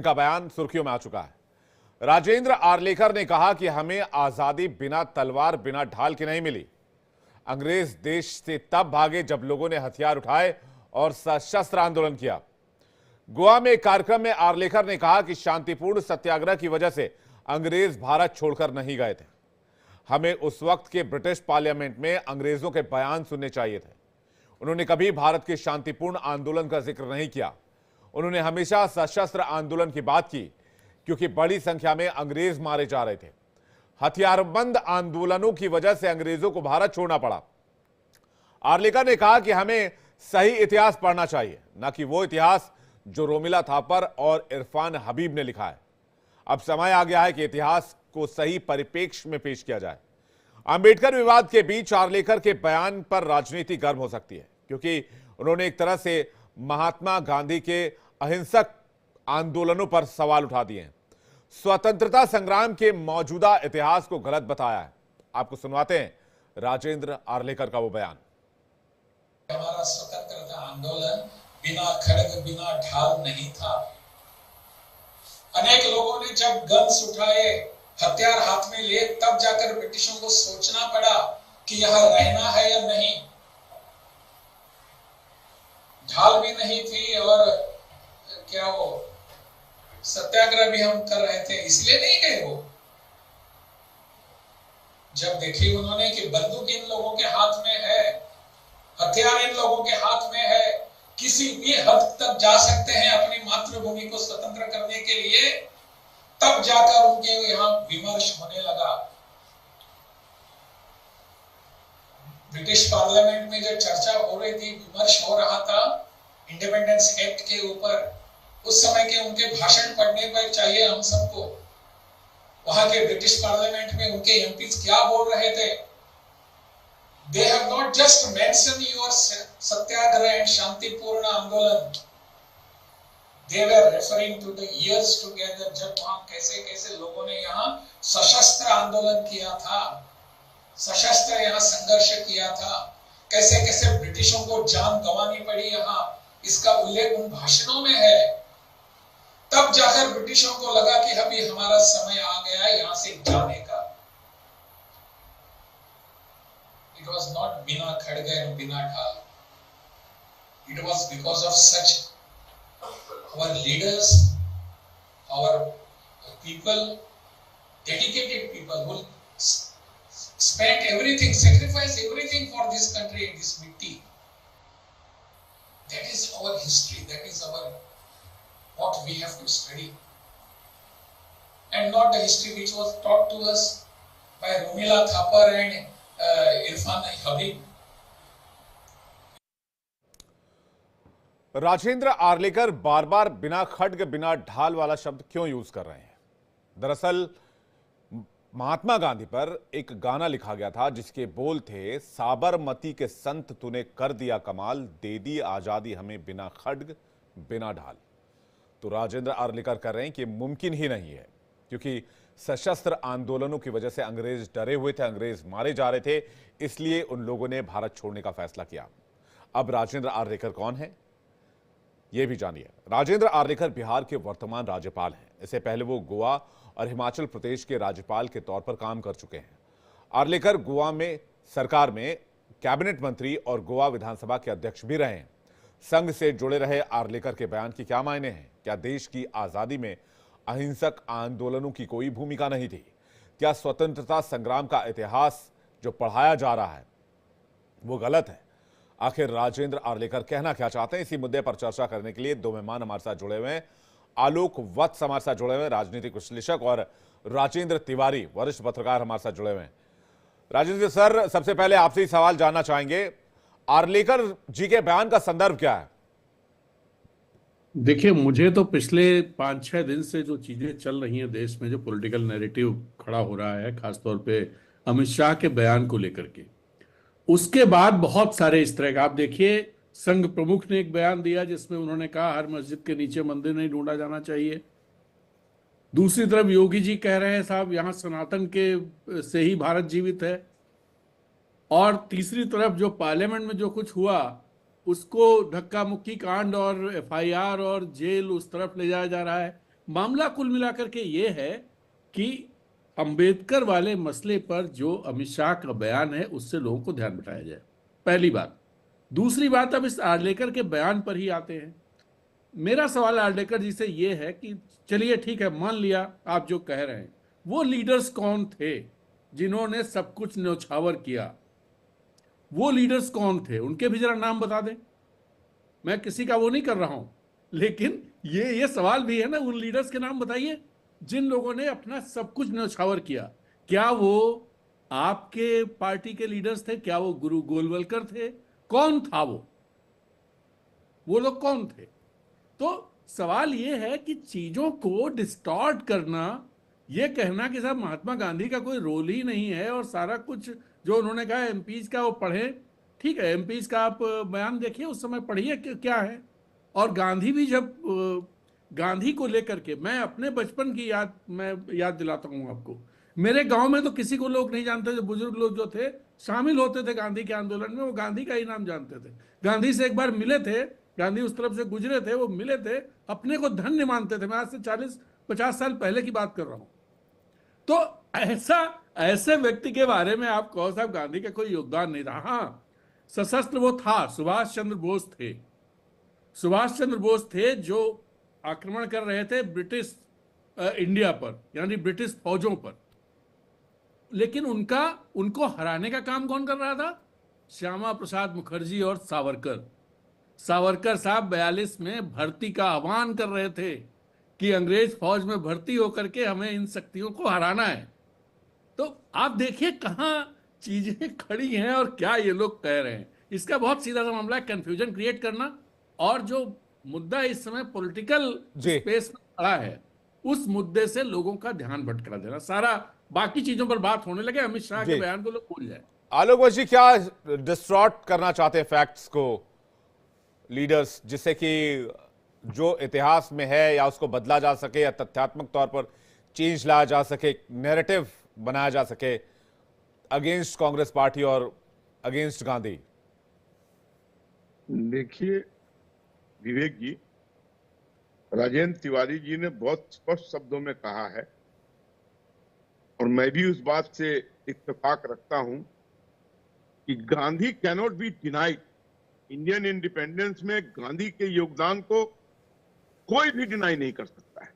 का बयान सुर्खियों में आ चुका है। राजेंद्र आर्लेकर ने कहा कि हमें आजादी बिना तलवार बिना ढाल के नहीं मिली। अंग्रेज देश से तब भागे जब लोगों ने हथियार उठाए और सशस्त्र आंदोलन किया। गोवा में एक कार्यक्रम में आर्लेकर ने कहा कि शांतिपूर्ण सत्याग्रह की वजह से अंग्रेज भारत छोड़कर नहीं गए थे। हमें उस वक्त के ब्रिटिश पार्लियामेंट में अंग्रेजों के बयान सुनने चाहिए थे। उन्होंने कभी भारत के शांतिपूर्ण आंदोलन का जिक्र नहीं किया। उन्होंने हमेशा सशस्त्र आंदोलन की बात की, क्योंकि बड़ी संख्या में अंग्रेज मारे जा रहे थे। हथियारबंद आंदोलनों की वजह से अंग्रेजों को भारत छोड़ना पड़ा। आर्लेकर ने कहा कि हमें सही इतिहास पढ़ना चाहिए, न कि वो इतिहास जो रोमिला थापर और इरफान हबीब ने लिखा है। अब समय आ गया है कि इतिहास को सही परिप्रेक्ष्य में पेश किया जाए। अंबेडकर विवाद के बीच आर्लेकर के बयान पर राजनीति गर्म हो सकती है, क्योंकि उन्होंने एक तरह से महात्मा गांधी के अहिंसक आंदोलनों पर सवाल उठा दिए हैं। स्वतंत्रता संग्राम के मौजूदा इतिहास को गलत बताया है। आपको सुनवाते हैं राजेंद्र आर्लेकर का वो बयान। हमारा स्वतंत्रता आंदोलन बिना खड़ग बिना ढाल नहीं था। अनेक लोगों ने जब गन्स उठाए, हथियार हाथ में लिए, तब जाकर ब्रिटिशों को सोचना पड़ा कि यहां रहना है या नहीं। ढाल भी नहीं थी और क्या वो सत्याग्रह भी हम कर रहे थे, इसलिए नहीं गए वो। जब देखी उन्होंने कि बंदूक इन लोगों के हाथ में है, हथियार इन लोगों के हाथ में है, किसी भी हद तक जा सकते हैं अपनी मातृभूमि को स्वतंत्र करने के लिए, तब जाकर उनके यहां विमर्श होने लगा। ब्रिटिश पार्लियामेंट में जब चर्चा हो रही थी, विमर्श हो रहा था इंडिपेंडेंस एक्ट के ऊपर, उस समय के उनके भाषण पढ़ने पर चाहिए हम सबको। वहां के ब्रिटिश पार्लियामेंट में उनके एमपीज क्या बोल रहे थे। They have not just mentioned your satyagraha and shantiपूर्ण आंदोलन, they were referring to the years together जब वहां कैसे कैसे लोगों ने यहाँ सशस्त्र आंदोलन किया था, सशस्त्र यहाँ संघर्ष किया था, कैसे कैसे ब्रिटिशों को जान गंवानी पड़ी यहाँ, इसका उल्लेख उन भाषणों में है। तब जाकर ब्रिटिशों को लगा कि अभी हमारा समय आ गया है यहाँ से जाने का। It was not बिना खड़ग and बिना ढाल. It was because of such our leaders, our people, dedicated people who spent everything, sacrificed everything for this country and this mitti. That is our history. That is our what we have to study, and not the history which was taught to us by Romila Thapar and Irfan Habib. Rajendra Arlekar बार बार बिना खड्ग बिना ढाल वाला शब्द क्यों use कर रहे हैं? दरअसल महात्मा गांधी पर एक गाना लिखा गया था जिसके बोल थे, साबरमती के संत तूने कर दिया कमाल, दे दी आजादी हमें बिना खड्ग बिना ढाल। तो राजेंद्र आर्लेकर कर रहे हैं कि मुमकिन ही नहीं है, क्योंकि सशस्त्र आंदोलनों की वजह से अंग्रेज डरे हुए थे, अंग्रेज मारे जा रहे थे, इसलिए उन लोगों ने भारत छोड़ने का फैसला किया। अब राजेंद्र आर्लेकर कौन है, यह भी जानिए। राजेंद्र आर्लेकर बिहार के वर्तमान राज्यपाल हैं। इससे पहले वो गोवा और हिमाचल प्रदेश के राज्यपाल के तौर पर काम कर चुके हैं। आर्लेकर गोवा में सरकार में कैबिनेट मंत्री और गोवा विधानसभा के अध्यक्ष भी रहे हैं। संघ से जुड़े रहे आर्लेकर के बयान के क्या मायने हैं? क्या देश की आजादी में अहिंसक आंदोलनों की कोई भूमिका नहीं थी? क्या स्वतंत्रता संग्राम का इतिहास जो पढ़ाया जा रहा है वो गलत है? आखिर राजेंद्र आर्लेकर कहना क्या चाहते हैं? इसी मुद्दे पर चर्चा करने के लिए दो मेहमान हमारे साथ जुड़े हुए हैं। आलोक वत्स हमारे साथ जुड़े हुए हैं, राजनीतिक विश्लेषक, और राजेंद्र तिवारी, वरिष्ठ पत्रकार, हमारे साथ जुड़े हुए हैं। राजेंद्र सर, सबसे पहले आपसे ही सवाल जानना चाहेंगे, आर्लेकर जी के बयान का संदर्भ क्या है? देखिए, मुझे तो पिछले 5-6 दिन से जो चीजें चल रही हैं देश में, जो पॉलिटिकल नैरेटिव खड़ा हो रहा है, खासतौर पे अमित शाह के बयान को लेकर के, उसके बाद बहुत सारे इस तरह का, आप देखिए, संघ प्रमुख ने एक बयान दिया जिसमें उन्होंने कहा हर मस्जिद के नीचे मंदिर नहीं ढूंढा जाना चाहिए। दूसरी तरफ योगी जी कह रहे हैं साहब यहाँ सनातन के से ही भारत जीवित है। और तीसरी तरफ जो पार्लियामेंट में जो कुछ हुआ उसको धक्का मुक्की कांड और एफआईआर और जेल उस तरफ ले जाया जा रहा है। मामला कुल मिलाकर के ये है कि अंबेडकर वाले मसले पर जो अमित शाह का बयान है उससे लोगों को ध्यान बटाया जाए, पहली बात। दूसरी बात, अब इस आर्लेकर के बयान पर ही आते हैं। मेरा सवाल आर्लेकर जी से ये है कि चलिए ठीक है, मान लिया आप जो कह रहे हैं, वो लीडर्स कौन थे जिन्होंने सब कुछ न्यौछावर किया? वो लीडर्स कौन थे, उनके भी जरा नाम बता दें। मैं किसी का वो नहीं कर रहा हूं, लेकिन ये सवाल भी है ना, उन लीडर्स के नाम बताइए जिन लोगों ने अपना सब कुछ न्यौछावर किया। क्या वो आपके पार्टी के लीडर्स थे? क्या वो गुरु गोलवलकर थे? कौन था वो लोग कौन थे? तो सवाल ये है कि चीजों को डिस्टॉर्ट करना, ये कहना कि साहब महात्मा गांधी का कोई रोल ही नहीं है और सारा कुछ जो उन्होंने कहा एमपीज का वो पढ़े, ठीक है, एमपीज का आप बयान देखिए, उस समय पढ़िए क्या है। और गांधी भी जब गांधी को लेकर के, मैं अपने बचपन की याद दिलाता हूं आपको। मेरे गांव में तो किसी को लोग नहीं जानते थे, बुजुर्ग लोग जो थे शामिल होते थे गांधी के आंदोलन में, वो गांधी का ही नाम जानते थे। गांधी से एक बार मिले थे, गांधी उस तरफ से गुजरे थे, वो मिले थे, अपने को धन्य मानते थे। मैं आज से 40-50 साल पहले की बात कर रहा हूं। तो ऐसे व्यक्ति के बारे में आप कहो साहब गांधी का कोई योगदान नहीं था। हाँ, सशस्त्र वो था, सुभाष चंद्र बोस थे। सुभाष चंद्र बोस थे जो आक्रमण कर रहे थे ब्रिटिश इंडिया पर, यानी ब्रिटिश फौजों पर। लेकिन उनको हराने का काम कौन कर रहा था? श्यामा प्रसाद मुखर्जी और सावरकर। सावरकर साहब 42 में भर्ती का आह्वान कर रहे थे कि अंग्रेज फौज में भर्ती होकर के हमें इन शक्तियों को हराना है। तो आप देखिए कहां चीजें खड़ी हैं और क्या ये लोग कह रहे हैं। इसका बहुत सीधा सा मामला है, कंफ्यूजन क्रिएट करना, और जो मुद्दा इस समय पॉलिटिकल स्पेस में खड़ा है उस मुद्दे से लोगों का ध्यान भटका देना। सारा बाकी चीजों पर बात होने लगे, अमित शाह के बयान को लोग भूल जाए। आलोक जी, क्या डिस्टॉर्ट करना चाहते हैं फैक्ट्स को लीडर्स, जिससे कि जो इतिहास में है या उसको बदला जा सके या तथ्यात्मक तौर पर चेंज लाया जा सके, नैरेटिव बनाया जा सके अगेंस्ट कांग्रेस पार्टी और अगेंस्ट गांधी? देखिए विवेक जी, राजेंद्र तिवारी जी ने बहुत स्पष्ट शब्दों में कहा है और मैं भी उस बात से इत्तेफाक रखता हूं कि Gandhi cannot be denied. Indian independence में गांधी के योगदान को कोई भी डिनाई नहीं कर सकता है।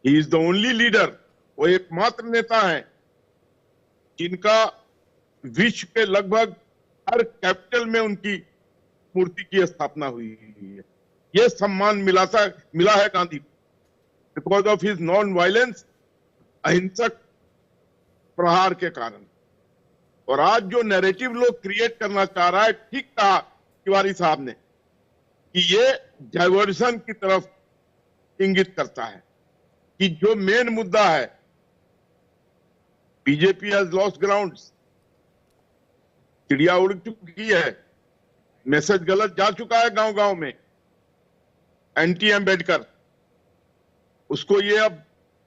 He is the only leader, वो एकमात्र नेता है जिनका विश्व के लगभग हर कैपिटल में उनकी मूर्ति की स्थापना हुई है। यह सम्मान मिला है Gandhi because of his non violence, अहिंसक प्रहार के कारण। और आज जो नैरेटिव लोग क्रिएट करना चाह रहा है, ठीक कहा तिवारी साहब ने कि ये डाइवर्सन की तरफ इंगित करता है कि जो मेन मुद्दा है, बीजेपी हैज लॉस्ट ग्राउंड, चिड़िया उड़ चुकी है, मैसेज गलत जा चुका है गांव गांव में, एंटी अम्बेडकर, उसको ये अब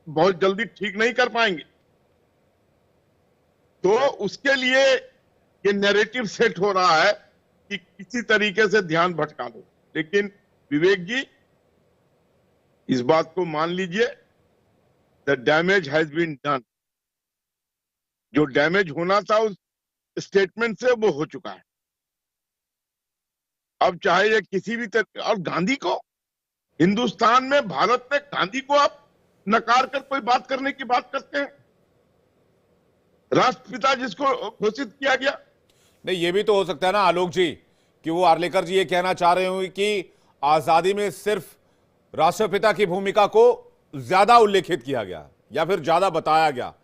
बहुत जल्दी ठीक नहीं कर पाएंगे। तो उसके लिए ये नैरेटिव सेट हो रहा है कि किसी तरीके से ध्यान भटका दो। लेकिन विवेक जी, इस बात को मान लीजिए, the damage has been done. जो डैमेज होना था उस स्टेटमेंट से वो हो चुका है। अब चाहे ये किसी भी तरह, और गांधी को हिंदुस्तान में, भारत में गांधी को आप नकार कर कोई बात करने की बात करते हैं, राष्ट्रपिता जिसको घोषित किया गया। नहीं, ये भी तो हो सकता है ना आलोक जी कि वो आर्लेकर जी ये कहना चाह रहे होंगे कि आजादी में सिर्फ राष्ट्रपिता की भूमिका को ज्यादा उल्लेखित किया गया या फिर ज्यादा बताया गया,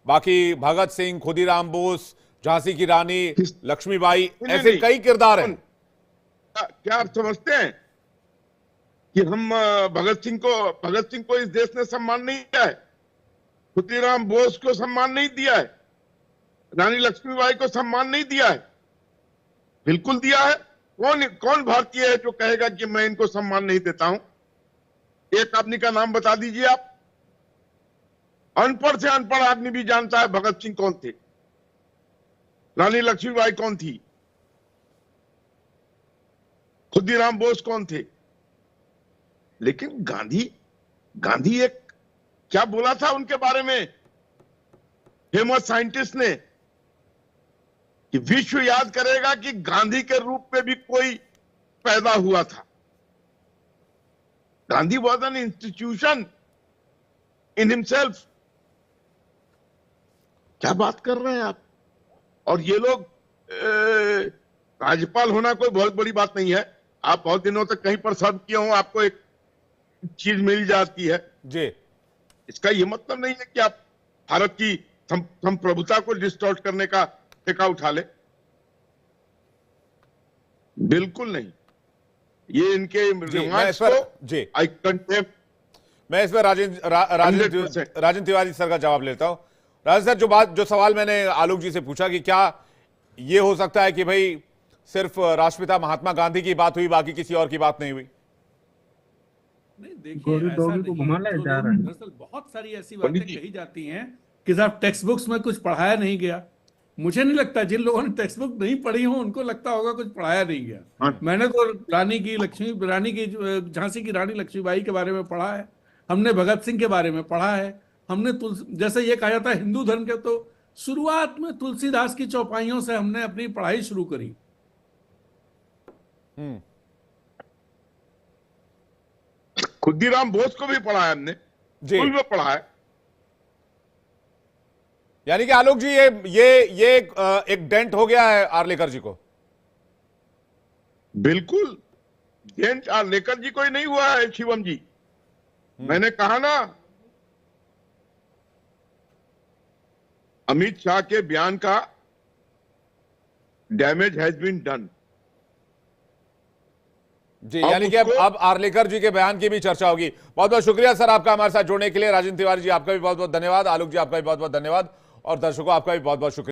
बाकी भगत सिंह, खुदीराम बोस, झांसी की रानी लक्ष्मीबाई, ऐसे कई किरदार हैं। क्या आप समझते हैं कि हम भगत सिंह को इस देश ने सम्मान नहीं दिया है, खुदीराम बोस को सम्मान नहीं दिया है, रानी लक्ष्मीबाई को सम्मान नहीं दिया है? बिल्कुल दिया है। कौन भारतीय है जो कहेगा कि मैं इनको सम्मान नहीं देता हूं? एक आदमी का नाम बता दीजिए आप। अनपढ़ से अनपढ़ आदमी भी जानता है भगत सिंह कौन थे, रानी लक्ष्मीबाई कौन थी, खुदीराम बोस कौन थे। लेकिन गांधी गांधी एक क्या बोला था उनके बारे में फेमस साइंटिस्ट ने कि विश्व याद करेगा कि गांधी के रूप में भी कोई पैदा हुआ था। Gandhi was an institution in himself. क्या बात कर रहे हैं आप? और ये लोग राज्यपाल होना कोई बहुत बड़ी बात नहीं है। आप बहुत दिनों तक कहीं पर सर्व किए हो, आपको एक चीज मिल जाती है जी। इसका ये मतलब नहीं है कि आप भारत की संप्रभुता को डिस्टॉर्ट करने का ठेका उठा ले। बिल्कुल नहीं। ये इनके रिमार्क्स को जी आई कंटेम। मैं इस पर राजेंद्र तिवारी सर का जवाब लेता हूं। राजेंद्र सर, जो सवाल मैंने आलोक जी से पूछा कि क्या ये हो सकता है कि भाई सिर्फ राष्ट्रपिता महात्मा गांधी की बात हुई, बाकी किसी और की बात नहीं हुई? नहीं, देखिए ऐसा नहीं है। दरअसल बहुत सारी ऐसी बातें कही जाती हैं कि साहब टेक्स्ट बुक्स में कुछ पढ़ाया नहीं गया। मुझे नहीं लगता, जिन लोगों ने टेक्स्ट बुक नहीं पढ़ी हो उनको लगता होगा कुछ पढ़ाया नहीं गया। मैंने तो झांसी की रानी लक्ष्मीबाई के बारे में पढ़ा है, हमने भगत सिंह के बारे में पढ़ा है, हमने जैसे ये कहा जाता है हिंदू धर्म के, तो शुरुआत में तुलसीदास की चौपाइयों से हमने अपनी पढ़ाई शुरू करी। खुदीराम बोस को भी पढ़ा है हमने, स्कूल में पढ़ा है। यानी कि आलोक जी ये एक डेंट हो गया है आर्लेकर जी को। बिल्कुल डेंट आर्लेकर जी को ही नहीं हुआ है शिवम जी। मैंने कहा ना, अमित शाह के बयान का डैमेज हैज बीन डन। जी, यानी कि अब आर्लेकर जी के बयान की भी चर्चा होगी। बहुत बहुत शुक्रिया सर आपका हमारे साथ जुड़ने के लिए। राजेंद्र तिवारी जी आपका भी बहुत बहुत धन्यवाद, आलोक जी आपका भी बहुत बहुत धन्यवाद, और दर्शकों आपका भी बहुत बहुत शुक्रिया।